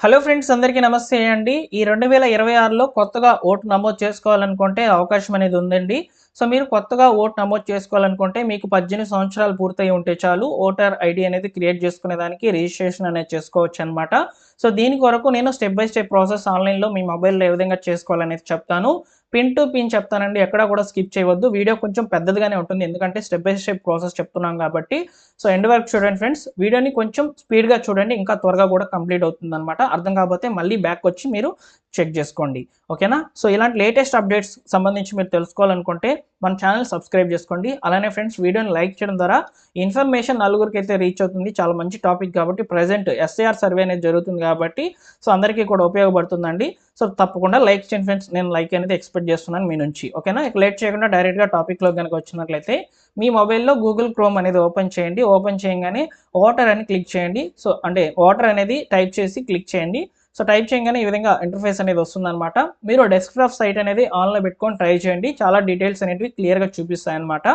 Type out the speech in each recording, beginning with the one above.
Hello friends అందరికీ నమస్తే అండి. ఈ 2026లో కొత్తగా ఓటు నమోదు చేసుకోవాలనుకుంటే అవకాశం అనేది ఉందండి. సో, మీరు కొత్తగా ఓటు నమోదు చేసుకోవాలనుకుంటే మీకు 18 సంవత్సరాలు పూర్తయి ఉంటే చాలు ఓటర్ ఐడీ అనేది క్రియేట్ చేసుకునేదానికి రిజిస్ట్రేషన్ అనేది చేసుకోవచ్చనమాట. సో, దీని కొరకు నేను స్టెప్ బై స్టెప్ ప్రాసెస్ ఆన్‌లైన్‌లో మీ మొబైల్‌లో ఏ విధంగా చేసుకోవాలనేది చెప్తాను. పిన్ టు పిన్ చెప్తానండి. ఎక్కడా కూడా స్కిప్ చేయవద్దు. వీడియో కొంచెం పెద్దదిగానే ఉంటుంది. ఎందుకంటే స్టెప్ బై స్టెప్ ప్రాసెస్ చెప్తున్నాం కాబట్టి. సో, ఎండ్ వరకు చూడండి ఫ్రెండ్స్. వీడియోని కొంచెం స్పీడ్‌గా చూడండి. ఇంకా త్వరగా కూడా కంప్లీట్ అవుతుందనమాట. అర్థం కాకపోతే మళ్ళీ బ్యాకొచ్చి మీరు చెక్ చేసుకోండి. ఓకేనా? సో, ఇలాంటి లేటెస్ట్ అప్డేట్స్ సంబంధించి మీరు తెలుసుకోవాలనుకుంటే మన ఛానెల్ సబ్స్క్రైబ్ చేసుకోండి. అలానే ఫ్రెండ్స్ వీడియోని లైక్ చేయడం ద్వారా ఇన్ఫర్మేషన్ నలుగురికైతే రీచ్ అవుతుంది. చాలా మంచి టాపిక్ కాబట్టి ప్రెజెంట్ ఎస్ఐఆర్ సర్వే అనేది జరుగుతుంది కాబట్టి సో, అందరికీ కూడా ఉపయోగపడుతుందండి. సో, తప్పకుండా లైక్ చేయండి ఫ్రెండ్స్. నేను లైక్ అనేది ఎక్స్‌పెక్ట్ చేస్తున్నాను మీ నుంచి. ఓకేనా? ఇక లేట్ చేయకుండా డైరెక్ట్‌గా టాపిక్‌లోకి గనుక వచ్చినట్లయితే మీ మొబైల్‌లో గూగుల్ క్రోమ్ అనేది ఓపెన్ చేయండి. ఓపెన్ చేయంగానే ఓటర్ అని క్లిక్ చేయండి. సో, అంటే ఓటర్ అనేది టైప్ చేసి క్లిక్ చేయండి. సో, టైప్ చేయంగానే ఈ విధంగా ఇంటర్ఫేస్ అనేది వస్తుందనమాట. మీరు డెస్క్‌టాప్ సైట్ అనేది ఆన్‌లో పెట్టుకొని ట్రై చేయండి. చాలా డీటెయిల్స్ అనేటివి క్లియర్‌గా చూపిస్తాయన్నమాట.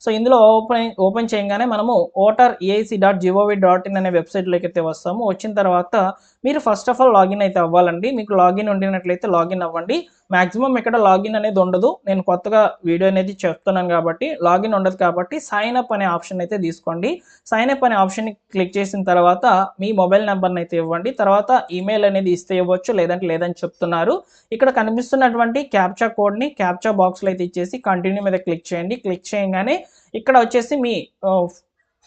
సో, ఇందులో ఓపెన్ చేయంగానే మనము oter.eac.gov.in అనే వెబ్‌సైట్‌లోకైతే వస్తాము. వచ్చిన తర్వాత మీరు ఫస్ట్ ఆఫ్ ఆల్ లాగిన్ అయితే అవ్వాలండి. మీకు లాగిన్ ఉండినట్లయితే లాగిన్ అవ్వండి. మాక్సిమం ఇక్కడ లాగిన్ అనేది ఉండదు. నేను కొత్తగా వీడియో అనేది చెప్తున్నాను కాబట్టి లాగిన్ ఉండదు కాబట్టి సైన్ అప్ అనే ఆప్షన్ అయితే తీసుకోండి. సైన్ అప్ అనే ఆప్షన్‌ని క్లిక్ చేసిన తర్వాత మీ మొబైల్ నంబర్‌ని అయితే ఇవ్వండి. తర్వాత ఈమెయిల్ అనేది ఇస్తే ఇవ్వచ్చు. లేదంటే లేదని చెప్తున్నారు. ఇక్కడ కనిపిస్తున్నటువంటి క్యాప్చా కోడ్‌ని క్యాప్చా బాక్స్‌లో అయితే ఇచ్చేసి కంటిన్యూ మీద క్లిక్ చేయండి. క్లిక్ చేయంగానే ఇక్కడ వచ్చేసి మీ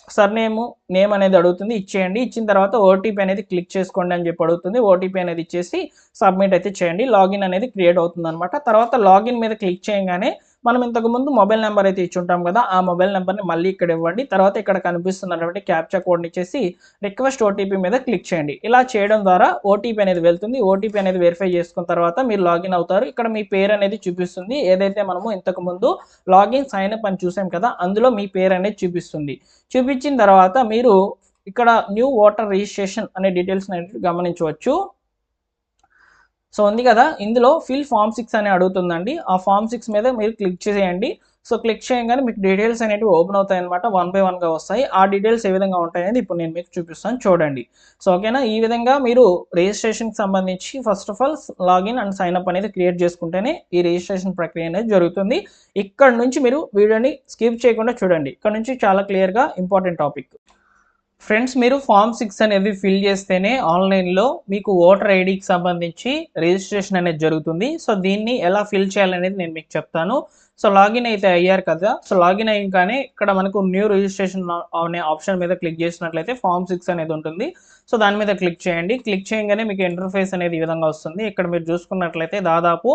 సర్‌నేము, నేమ్ అనేది అడుగుతుంది. ఇచ్చేయండి. ఇచ్చిన తర్వాత ఓటీపీ అనేది క్లిక్ చేసుకోండి అని చెప్పి అడుగుతుంది. ఓటీపీ అనేది ఇచ్చేసి సబ్మిట్ అయితే చేయండి. లాగిన్ అనేది క్రియేట్ అవుతుందనమాట. తర్వాత లాగిన్ మీద క్లిక్ చేయంగానే మనం ఇంతకుముందు మొబైల్ నంబర్ అయితే ఇచ్చుంటాం కదా! ఆ మొబైల్ నంబర్‌ని మళ్ళీ ఇక్కడ ఇవ్వండి. తర్వాత ఇక్కడ కనిపిస్తున్నటువంటి క్యాప్చా కోడ్‌ని ఇచ్చేసి రిక్వెస్ట్ ఓటీపీ మీద క్లిక్ చేయండి. ఇలా చేయడం ద్వారా ఓటీపీ అనేది వెళ్తుంది. ఓటీపీ అనేది వెరిఫై చేసుకున్న తర్వాత మీరు లాగిన్ అవుతారు. ఇక్కడ మీ పేరు అనేది చూపిస్తుంది. ఏదైతే మనము ఇంతకుముందు లాగిన్, సైన్ అప్ అని చూసాం కదా! అందులో మీ పేరు అనేది చూపిస్తుంది. చూపించిన తర్వాత మీరు ఇక్కడ న్యూ ఓటర్ రిజిస్ట్రేషన్ అనే డీటెయిల్స్ అనేవి గమనించవచ్చు. సో, ఉంది కదా! ఇందులో ఫిల్ ఫార్మ్ 6 అని అడుగుతుందండి. ఆ ఫార్మ్ 6 మీద మీరు క్లిక్ చేయండి. సో, క్లిక్ చేయంగానే మీకు డీటెయిల్స్ అనేటివి ఓపెన్ అవుతాయన్నమాట. వన్ బై వన్‌గా వస్తాయి. ఆ డీటెయిల్స్ ఏ విధంగా ఉంటాయనేది ఇప్పుడు నేను మీకు చూపిస్తాను చూడండి. సో, ఓకేనా? ఈ విధంగా మీరు రిజిస్ట్రేషన్‌కి సంబంధించి first of all login and sign up అనేది క్రియేట్ చేసుకుంటేనే ఈ రిజిస్ట్రేషన్ ప్రక్రియ అనేది జరుగుతుంది. ఇక్కడ నుంచి మీరు వీడియోని స్కిప్ చేయకుండా చూడండి. ఇక్కడ నుంచి చాలా క్లియర్‌గా ఇంపార్టెంట్ టాపిక్. ఫ్రెండ్స్ మీరు ఫామ్ 6 అనేది ఫిల్ చేస్తేనే ఆన్‌లైన్‌లో మీకు ఓటర్ ఐడీకి సంబంధించి రిజిస్ట్రేషన్ అనేది జరుగుతుంది. సో, దీన్ని ఎలా ఫిల్ చేయాలనేది నేను మీకు చెప్తాను. సో, లాగిన్ అయితే అయ్యారు కదా! సో, లాగిన్ అయ్యంగానే ఇక్కడ మనకు న్యూ రిజిస్ట్రేషన్ అనే ఆప్షన్ మీద క్లిక్ చేసినట్లయితే ఫామ్ 6 అనేది ఉంటుంది. సో, దాని మీద క్లిక్ చేయండి. క్లిక్ చేయంగానే మీకు ఇంటర్ఫేస్ అనేది ఈ విధంగా వస్తుంది. ఇక్కడ మీరు చూసుకున్నట్లయితే దాదాపు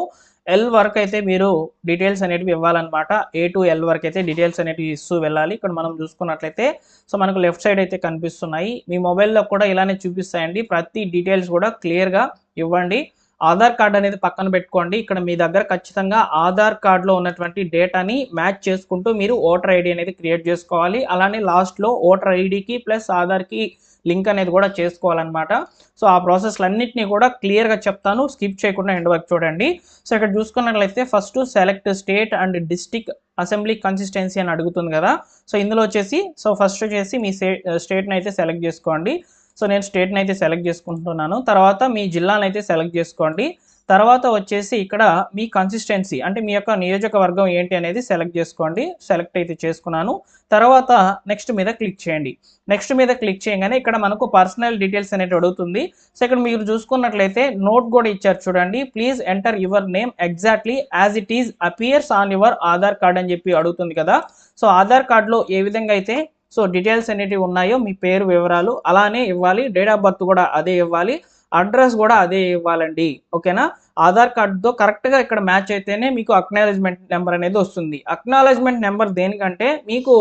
ఎల్ వరకు అయితే మీరు డీటెయిల్స్ అనేటివి ఇవ్వాలన్నమాట. ఏ టు ఎల్ వరకు అయితే డీటెయిల్స్ అనేటివి ఇస్తూ వెళ్ళాలి. ఇక్కడ మనం చూసుకున్నట్లయితే సో, మనకు లెఫ్ట్ సైడ్ అయితే కనిపిస్తున్నాయి. మీ మొబైల్‌లో కూడా ఇలానే చూపిస్తాయండి. ప్రతి డీటెయిల్స్ కూడా క్లియర్‌గా ఇవ్వండి. ఆధార్ కార్డ్ అనేది పక్కన పెట్టుకోండి. ఇక్కడ మీ దగ్గర ఖచ్చితంగా ఆధార్ కార్డ్‌లో ఉన్నటువంటి డేటాని మ్యాచ్ చేసుకుంటూ మీరు ఓటర్ ఐడీ అనేది క్రియేట్ చేసుకోవాలి. అలానే లాస్ట్‌లో ఓటర్ ఐడీకి ప్లస్ ఆధార్‌కి లింక్ అనేది కూడా చేసుకోవాలన్నమాట. సో, ఆ ప్రాసెస్‌లన్నిటిని కూడా క్లియర్‌గా చెప్తాను. స్కిప్ చేయకుండా ఎండ్ వరకు చూడండి. సో, ఇక్కడ చూసుకున్నట్లయితే first select state and district assembly consistency అని అడుగుతుంది కదా! సో, ఇందులో వచ్చేసి ఫస్ట్ వచ్చేసి మీ స్టేట్‌ని అయితే సెలెక్ట్ చేసుకోండి. సో, నేను స్టేట్‌ని అయితే సెలెక్ట్ చేసుకుంటున్నాను. తర్వాత మీ జిల్లాని అయితే సెలెక్ట్ చేసుకోండి. తర్వాత వచ్చేసి ఇక్కడ మీ కన్సిస్టెన్సీ అంటే మీ యొక్క నియోజకవర్గం ఏంటి అనేది సెలెక్ట్ చేసుకోండి. సెలెక్ట్ అయితే చేసుకున్నాను. తర్వాత నెక్స్ట్ మీద క్లిక్ చేయండి. నెక్స్ట్ మీద క్లిక్ చేయగానే ఇక్కడ మనకు పర్సనల్ డీటెయిల్స్ అనేటివి అడుగుతుంది. సో, ఇక్కడ మీరు చూసుకున్నట్లయితే నోట్ కూడా ఇచ్చారు చూడండి. Please enter your name exactly as it is appears on your Aadhaar card అని చెప్పి అడుగుతుంది కదా! సో, ఆధార్ కార్డ్‌లో ఏ విధంగా అయితే సో, డీటెయిల్స్ అనేటివి ఉన్నాయో మీ పేరు వివరాలు అలానే ఇవ్వాలి. డేట్ ఆఫ్ బర్త్ కూడా అదే ఇవ్వాలి. అడ్రస్ కూడా అదే ఇవ్వాలండి. ఓకేనా? ఆధార్ కార్డ్‌తో కరెక్ట్‌గా ఇక్కడ మ్యాచ్ అయితేనే మీకు అక్నాలెడ్జ్‌మెంట్ నంబర్ అనేది వస్తుంది. అక్నాలెడ్జ్‌మెంట్ నంబర్ దేనికంటే మీకు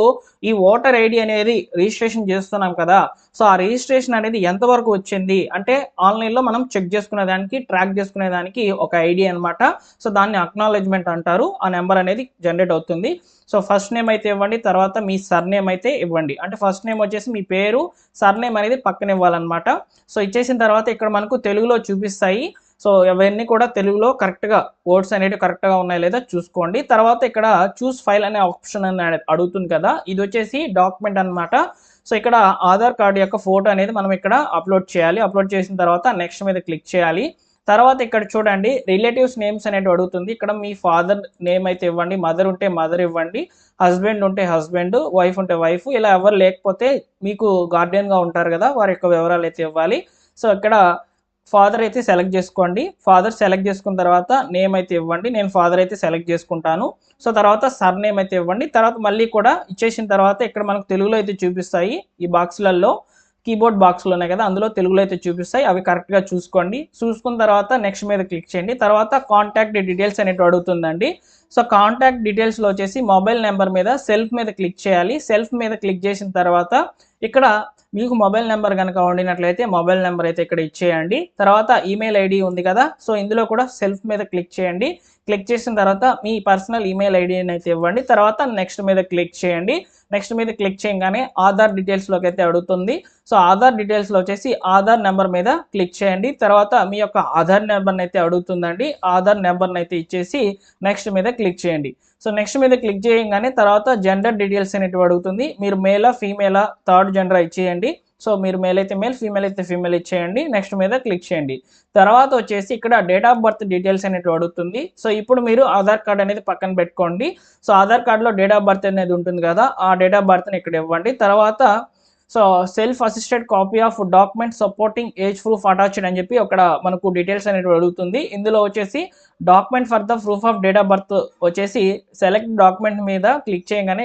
ఈ ఓటర్ ఐడీ అనేది రిజిస్ట్రేషన్ చేస్తున్నాం కదా! సో, ఆ రిజిస్ట్రేషన్ అనేది ఎంతవరకు వచ్చింది అంటే ఆన్‌లైన్‌లో మనం చెక్ చేసుకునేదానికి, ట్రాక్ చేసుకునేదానికి ఒక ఐడీ అనమాట. సో, దాన్ని అక్నాలెడ్జ్‌మెంట్ అంటారు. ఆ నంబర్ అనేది జనరేట్ అవుతుంది. సో, ఫస్ట్ నేమ్ అయితే ఇవ్వండి. తర్వాత మీ సర్‌నేమ్ అయితే ఇవ్వండి. అంటే ఫస్ట్ నేమ్ వచ్చేసి మీ పేరు, సర్‌నేమ్ అనేది పక్కన ఇవ్వాలన్నమాట. సో, ఇచ్చేసిన తర్వాత ఇక్కడ మనకు తెలుగులో చూపిస్తాయి. సో, అవన్నీ కూడా తెలుగులో కరెక్ట్‌గా వర్డ్స్ అనేటివి కరెక్ట్‌గా ఉన్నాయో లేదో చూసుకోండి. తర్వాత ఇక్కడ చూస్ ఫైల్ అనే ఆప్షన్ అని అడుగుతుంది కదా! ఇదొచ్చేసి డాక్యుమెంట్ అన్నమాట. సో ఇక్కడ ఆధార్ కార్డు యొక్క ఫోటో అనేది మనం ఇక్కడ అప్లోడ్ చేయాలి. అప్లోడ్ చేసిన తర్వాత నెక్స్ట్ మీద క్లిక్ చేయాలి. తర్వాత ఇక్కడ చూడండి రిలేటివ్స్ నేమ్స్ అనేవి అడుగుతుంది. ఇక్కడ మీ ఫాదర్ నేమ్ అయితే ఇవ్వండి, మదర్ ఉంటే మదర్ ఇవ్వండి, హస్బెండ్ ఉంటే హస్బెండ్, వైఫ్ ఉంటే వైఫ్, ఇలా ఎవరు లేకపోతే మీకు గార్డియన్గా ఉంటారు కదా వారి యొక్క వివరాలు అయితే ఇవ్వాలి. సో ఇక్కడ ఫాదర్ అయితే సెలెక్ట్ చేసుకోండి. ఫాదర్ సెలెక్ట్ చేసుకున్న తర్వాత నేమ్ అయితే ఇవ్వండి. నేను ఫాదర్ అయితే సెలెక్ట్ చేసుకుంటాను. సో తర్వాత సర్ నేమ్ అయితే ఇవ్వండి. తర్వాత మళ్ళీ కూడా ఇచ్చేసిన తర్వాత ఇక్కడ మనకు తెలుగులో అయితే చూపిస్తాయి. ఈ బాక్స్లలో కీబోర్డ్ బాక్స్లు ఉన్నాయి కదా, అందులో తెలుగులో అయితే చూపిస్తాయి. అవి కరెక్ట్గా చూసుకోండి. చూసుకున్న తర్వాత నెక్స్ట్ మీద క్లిక్ చేయండి. తర్వాత కాంటాక్ట్ డీటెయిల్స్ అనేవి అడుగుతుందండి. సో కాంటాక్ట్ డీటెయిల్స్లో వచ్చేసి మొబైల్ నెంబర్ మీద సెల్ఫ్ మీద క్లిక్ చేయాలి. సెల్ఫ్ మీద క్లిక్ చేసిన తర్వాత ఇక్కడ మీకు మొబైల్ నెంబర్ కనుక ఉండినట్లయితే మొబైల్ నెంబర్ అయితే ఇక్కడ ఇచ్చేయండి. తర్వాత ఈమెయిల్ ఐడి ఉంది కదా, సో ఇందులో కూడా సెల్ఫ్ మీద క్లిక్ చేయండి. క్లిక్ చేసిన తర్వాత మీ పర్సనల్ ఈమెయిల్ ఐడిని అయితే ఇవ్వండి. తర్వాత నెక్స్ట్ మీద క్లిక్ చేయండి. నెక్స్ట్ మీద క్లిక్ చేయగానే ఆధార్ డీటెయిల్స్లోకి అయితే అడుగుతుంది. సో ఆధార్ డీటెయిల్స్లో వచ్చేసి ఆధార్ నెంబర్ మీద క్లిక్ చేయండి. తర్వాత మీ యొక్క ఆధార్ నెంబర్ని అయితే అడుగుతుందండి. ఆధార్ నెంబర్ని అయితే ఇచ్చేసి నెక్స్ట్ మీద క్లిక్ చేయండి. సో నెక్స్ట్ మీద క్లిక్ చేయగానే తర్వాత జెండర్ డీటెయిల్స్ అనేటివి అడుగుతుంది. మీరు మేలా ఫీమేలా థర్డ్ జెండర్ ఇచ్చేయండి. సో మీరు మేల్ అయితే మేల్, ఫీమేల్ అయితే ఫీమేల్ ఇచ్చేయండి. నెక్స్ట్ మీద క్లిక్ చేయండి. తర్వాత వచ్చేసి ఇక్కడ డేట్ ఆఫ్ బర్త్ డీటెయిల్స్ అనేవి అడుగుతుంది. సో ఇప్పుడు మీరు ఆధార్ కార్డ్ అనేది పక్కన పెట్టుకోండి. సో ఆధార్ కార్డులో డేట్ ఆఫ్ బర్త్ అనేది ఉంటుంది కదా, ఆ డేట్ ఆఫ్ బర్త్ని ఇక్కడ ఇవ్వండి. తర్వాత so self assisted copy of document supporting age proof attached అని చెప్పి అక్కడ మనకు డీటెయిల్స్ అనేవి అడుగుతుంది. ఇందులో వచ్చేసి document for the proof of date of birth వచ్చేసి సెలెక్ట్ డాక్యుమెంట్ మీద క్లిక్ చేయగానే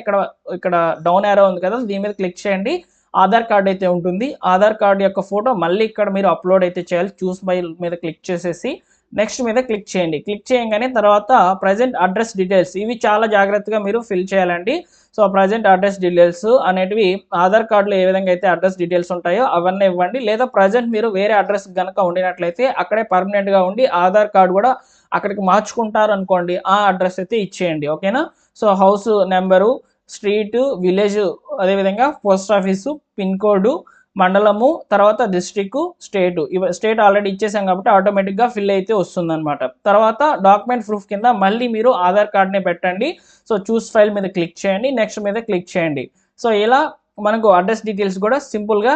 ఇక్కడ డౌన్ యారో ఉంది కదా, దీని మీద క్లిక్ చేయండి. ఆధార్ కార్డ్ అయితే ఉంటుంది. ఆధార్ కార్డు యొక్క ఫోటో మళ్ళీ ఇక్కడ మీరు అప్లోడ్ అయితే చేయాలి. చూస్ బై మీద క్లిక్ చేసేసి నెక్స్ట్ మీద క్లిక్ చేయండి. క్లిక్ చేయగానే తర్వాత ప్రజెంట్ అడ్రస్ డీటెయిల్స్ ఇవి చాలా జాగ్రత్తగా మీరు ఫిల్ చేయాలండి. సో ప్రజెంట్ అడ్రస్ డీటెయిల్స్ అనేటివి ఆధార్ కార్డులో ఏ విధంగా అయితే అడ్రస్ డీటెయిల్స్ ఉంటాయో అవన్నీ ఇవ్వండి. లేదా ప్రజెంట్ మీరు వేరే అడ్రస్ కనుక ఉండినట్లయితే అక్కడే పర్మనెంట్గా ఉండి ఆధార్ కార్డు కూడా అక్కడికి మార్చుకుంటారు అనుకోండి, ఆ అడ్రస్ అయితే ఇచ్చేయండి. ఓకేనా. So house number, street, village, అదేవిధంగా పోస్ట్ ఆఫీసు, పిన్ కోడ్, మండలము, తర్వాత డిస్ట్రిక్ట్, స్టేటు. స్టేట్ ఆల్రెడీ ఇచ్చేసాం కాబట్టి ఆటోమేటిక్గా ఫిల్ అయితే వస్తుందన్నమాట. తర్వాత డాక్యుమెంట్ ప్రూఫ్ కింద మళ్ళీ మీరు ఆధార్ కార్డ్ని పెట్టండి. సో చూస్ ఫైల్ మీద క్లిక్ చేయండి. నెక్స్ట్ మీద క్లిక్ చేయండి. సో ఇలా మనకు అడ్రస్ డీటెయిల్స్ కూడా సింపుల్గా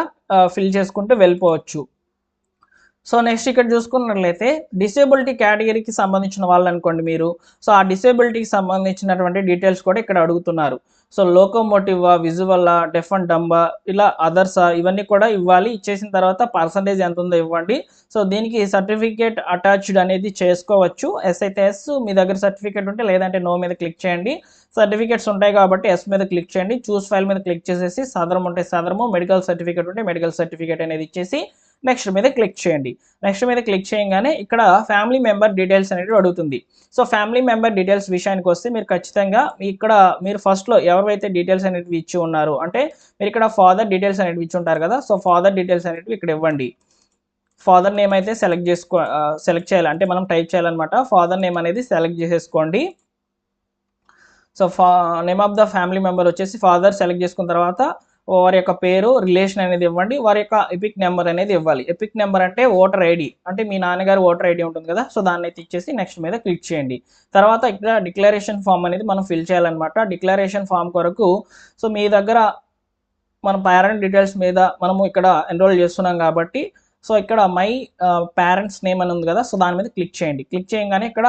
ఫిల్ చేసుకుంటూ వెళ్ళిపోవచ్చు. సో నెక్స్ట్ ఇక్కడ చూసుకున్నట్లయితే డిసేబిలిటీ కేటగిరీకి సంబంధించిన వాళ్ళు అనుకోండి మీరు. సో ఆ డిసేబిలిటీకి సంబంధించినటువంటి డీటెయిల్స్ కూడా ఇక్కడ అడుగుతున్నారు. సో లోకోమోటివా, విజువల్లా, డెఫ్ అండ్ డంబా, ఇలా అదర్సా, ఇవన్నీ కూడా ఇవ్వాలి. ఇచ్చేసిన తర్వాత పర్సంటేజ్ ఎంత ఉందో ఇవ్వండి. సో దీనికి సర్టిఫికేట్ అటాచ్డ్ అనేది చేసుకోవచ్చు. ఎస్ అయితే ఎస్, మీ దగ్గర సర్టిఫికేట్ ఉంటే, లేదంటే నో మీద క్లిక్ చేయండి. సర్టిఫికేట్స్ ఉంటాయి కాబట్టి ఎస్ మీద క్లిక్ చేయండి. చూస్ ఫైల్ మీద క్లిక్ చేసేసి సదరం ఉంటే సదరము, మెడికల్ సర్టిఫికేట్ ఉంటే మెడికల్ సర్టిఫికేట్ అనేది ఇచ్చేసి నెక్స్ట్ మీద క్లిక్ చేయండి. నెక్స్ట్ మీద క్లిక్ చేయగానే ఇక్కడ ఫ్యామిలీ మెంబర్ డీటెయిల్స్ అనేవి అడుగుతుంది. సో ఫ్యామిలీ మెంబర్ డీటెయిల్స్ విషయానికి వస్తే మీరు ఖచ్చితంగా ఇక్కడ మీరు ఫస్ట్లో ఎవరైతే డీటెయిల్స్ అనేవి ఇచ్చి ఉన్నారు అంటే మీరు ఇక్కడ ఫాదర్ డీటెయిల్స్ అనేవి ఇచ్చి ఉంటారు కదా, సో ఫాదర్ డీటెయిల్స్ అనేవి ఇక్కడ ఇవ్వండి. ఫాదర్ నేమ్ అయితే సెలెక్ట్ చేయాలి, అంటే మనం టైప్ చేయాలన్నమాట. ఫాదర్ నేమ్ అనేది సెలెక్ట్ చేసేసుకోండి. So name of the family member వచ్చేసి ఫాదర్ సెలెక్ట్ చేసుకున్న తర్వాత వారి యొక్క పేరు, రిలేషన్ అనేది ఇవ్వండి. వారి యొక్క ఎపిక్ నెంబర్ అనేది ఇవ్వాలి. ఎపిక్ నెంబర్ అంటే ఓటర్ ఐడి, అంటే మీ నాన్నగారు ఓటర్ ఐడి ఉంటుంది కదా, సో దాన్ని అయితే ఇచ్చేసి నెక్స్ట్ మీద క్లిక్ చేయండి. తర్వాత ఇక్కడ డిక్లరేషన్ ఫామ్ అనేది మనం ఫిల్ చేయాలన్నమాట. డిక్లరేషన్ ఫామ్ కొరకు సో మీ దగ్గర మన పేరెంట్ డీటెయిల్స్ మీద మనము ఇక్కడ ఎన్రోల్ చేస్తున్నాం కాబట్టి సో ఇక్కడ మై పేరెంట్స్ నేమ్ అని ఉంది కదా, సో దాని మీద క్లిక్ చేయండి. క్లిక్ చేయగానే ఇక్కడ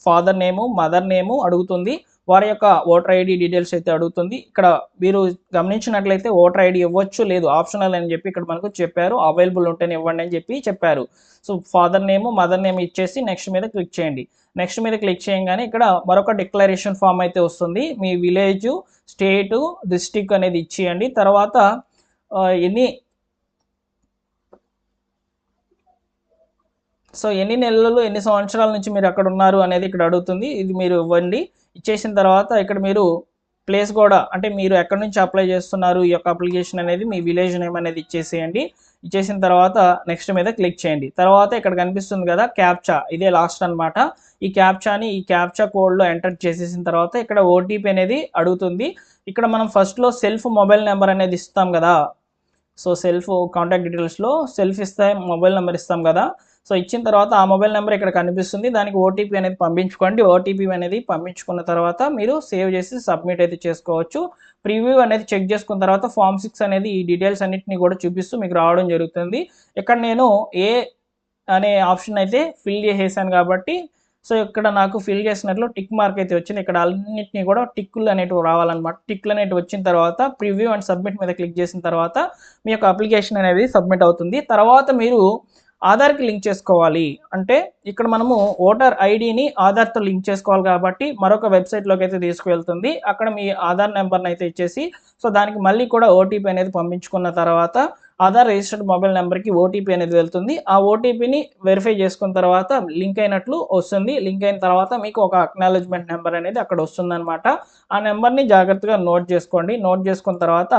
ఫాదర్ నేము, మదర్ నేము అడుగుతుంది. వారి యొక్క ఓటర్ ఐడి డీటెయిల్స్ అయితే అడుగుతుంది. ఇక్కడ మీరు గమనించినట్లయితే ఓటర్ ఐడి ఇవ్వచ్చు, లేదు ఆప్షనల్ అని చెప్పి ఇక్కడ మనకు చెప్పారు. అవైలబుల్ ఉంటేనే ఇవ్వండి అని చెప్పి చెప్పారు. So father name, mother name ఇచ్చేసి నెక్స్ట్ మీద క్లిక్ చేయండి. నెక్స్ట్ మీద క్లిక్ చేయగానే ఇక్కడ మరొక డిక్లరేషన్ ఫామ్ అయితే వస్తుంది. మీ విలేజ్, స్టేటు, డిస్ట్రిక్ట్ అనేది ఇచ్చేయండి. తర్వాత ఎన్ని నెలలు, ఎన్ని సంవత్సరాల నుంచి మీరు అక్కడ ఉన్నారు అనేది ఇక్కడ అడుగుతుంది. ఇది మీరు ఇవ్వండి. ఇచ్చేసిన తర్వాత ఇక్కడ మీరు ప్లేస్ కూడా, అంటే మీరు ఎక్కడి నుంచి అప్లై చేస్తున్నారు ఈ యొక్క అప్లికేషన్ అనేది, మీ విలేజ్ నేమ్ అనేది ఇచ్చేసేయండి. ఇచ్చేసిన తర్వాత నెక్స్ట్ మీద క్లిక్ చేయండి. తర్వాత ఇక్కడ కనిపిస్తుంది కదా క్యాప్చా, ఇదే లాస్ట్ అనమాట. ఈ క్యాప్చా కోడ్లో ఎంటర్ చేసేసిన తర్వాత ఇక్కడ ఓటీపీ అనేది అడుగుతుంది. ఇక్కడ మనం ఫస్ట్లో సెల్ఫ్ మొబైల్ నెంబర్ అనేది ఇస్తాం కదా, సో సెల్ఫ్ కాంటాక్ట్ డీటెయిల్స్లో సెల్ఫ్ ఇస్తే మొబైల్ నెంబర్ ఇస్తాం కదా, సో ఇచ్చిన తర్వాత ఆ మొబైల్ నెంబర్ ఇక్కడ కనిపిస్తుంది, దానికి ఓటీపీ అనేది పంపించుకోండి. ఓటీపీ అనేది పంపించుకున్న తర్వాత మీరు సేవ్ చేసి సబ్మిట్ అయితే చేసుకోవచ్చు. ప్రివ్యూ అనేది చెక్ చేసుకున్న తర్వాత ఫామ్ 6 అనేది ఈ డీటెయిల్స్ అన్నిటిని కూడా చూపిస్తూ మీకు రావడం జరుగుతుంది. ఇక్కడ నేను ఏ అనే ఆప్షన్ అయితే ఫిల్ చేసేసాను కాబట్టి సో ఇక్కడ నాకు ఫిల్ చేసినట్లు టిక్ మార్క్ అయితే వచ్చింది. ఇక్కడ అన్నిటిని కూడా టిక్కులు అనేటివి రావాలన్నమాట. టిక్కులు అనేటివి వచ్చిన తర్వాత ప్రివ్యూ అండ్ సబ్మిట్ మీద క్లిక్ చేసిన తర్వాత మీ యొక్క అప్లికేషన్ అనేది సబ్మిట్ అవుతుంది. తర్వాత మీరు ఆధార్కి లింక్ చేసుకోవాలి. అంటే ఇక్కడ మనము ఓటర్ ఐడిని ఆధార్తో లింక్ చేసుకోవాలి కాబట్టి మరొక వెబ్సైట్లోకి అయితే తీసుకువెళ్తుంది. అక్కడ మీ ఆధార్ నెంబర్ని అయితే ఇచ్చేసి సో దానికి మళ్ళీ కూడా ఓటీపీ అనేది పంపించుకున్న తర్వాత ఆధార్ రిజిస్టర్డ్ మొబైల్ నెంబర్కి ఓటీపీ అనేది వెళ్తుంది. ఆ ఓటీపీని వెరిఫై చేసుకున్న తర్వాత లింక్ అయినట్లు వస్తుంది. లింక్ అయిన తర్వాత మీకు ఒక అక్నాలెడ్జ్మెంట్ నెంబర్ అనేది అక్కడ వస్తుందన్నమాట. ఆ నెంబర్ని జాగ్రత్తగా నోట్ చేసుకోండి. నోట్ చేసుకున్న తర్వాత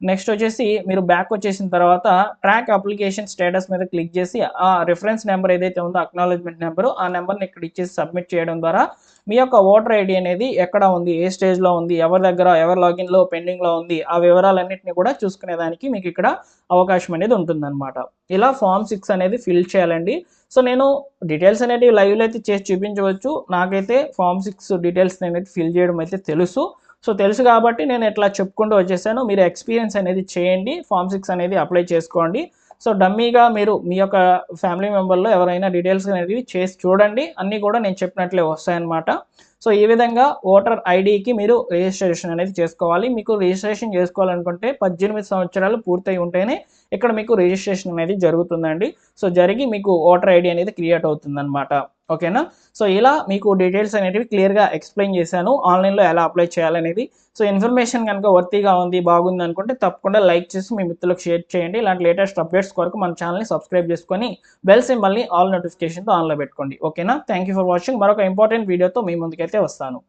నెక్స్ట్ వచ్చేసి మీరు బ్యాక్ వచ్చేసిన తర్వాత ట్రాక్ అప్లికేషన్ స్టేటస్ మీద క్లిక్ చేసి ఆ రిఫరెన్స్ నెంబర్ ఏదైతే ఉందో అక్నాలెడ్జ్మెంట్ నెంబరు ఆ నెంబర్ని ఇక్కడ ఇచ్చేసి సబ్మిట్ చేయడం ద్వారా మీ యొక్క ఓటర్ ఐడి అనేది ఎక్కడ ఉంది, ఏ స్టేజ్లో ఉంది, ఎవరి దగ్గర, ఎవరి లాగిన్లో పెండింగ్లో ఉంది, ఆ వివరాలన్నింటినీ కూడా చూసుకునేదానికి మీకు ఇక్కడ అవకాశం అనేది ఉంటుందన్నమాట. ఇలా ఫామ్ 6 అనేది ఫిల్ చేయాలండి. సో నేను డీటెయిల్స్ అనేవి లైవ్లో అయితే చేసి చూపించవచ్చు. నాకైతే ఫామ్ 6 డీటెయిల్స్ అనేది ఫిల్ చేయడం అయితే తెలుసు. సో తెలుసు కాబట్టి నేను ఇట్లా చెప్పుకుంటూ వచ్చేసాను. మీరు ఎక్స్పీరియన్స్ అనేది చేయండి, ఫామ్ 6 అనేది అప్లై చేసుకోండి. సో డమ్మీగా మీరు మీ యొక్క ఫ్యామిలీ మెంబర్లో ఎవరైనా డీటెయిల్స్ అనేవి చేసి చూడండి, అన్నీ కూడా నేను చెప్పినట్లే వస్తాయన్నమాట. సో ఈ విధంగా ఓటర్ ఐడికి మీరు రిజిస్ట్రేషన్ అనేది చేసుకోవాలి. మీకు రిజిస్ట్రేషన్ చేసుకోవాలనుకుంటే 18 సంవత్సరాలు పూర్తయి ఉంటేనే ఇక్కడ మీకు రిజిస్ట్రేషన్ అనేది జరుగుతుందండి. సో జరిగి మీకు ఓటర్ ఐడి అనేది క్రియేట్ అవుతుందన్నమాట. ఓకేనా? సో ఇలా మీకు డీటెయిల్స్ అనేటివి క్లియర్గా ఎక్స్ప్లెయిన్ చేశాను, ఆన్లైన్లో ఎలా అప్లై చేయాలనేది. సో ఇన్ఫర్మేషన్ కనుక వర్తీగా ఉంది, బాగుంది అనుకుంటే తప్పకుండా లైక్ చేసి మీ మిత్రులకు షేర్ చేయండి. ఇలాంటి లేటెస్ట్ అప్డేట్స్ కొరకు మన ఛానల్ని సబ్స్క్రైబ్ చేసుకొని బెల్ సింబల్ని ఆల్ నోటిఫికేషన్తో ఆన్లో పెట్టుకోండి. ఓకేనా? Thank you for watching. మరొక ఇంపార్టెంట్ వీడియోతో మీ ముందుకైతే వస్తాను.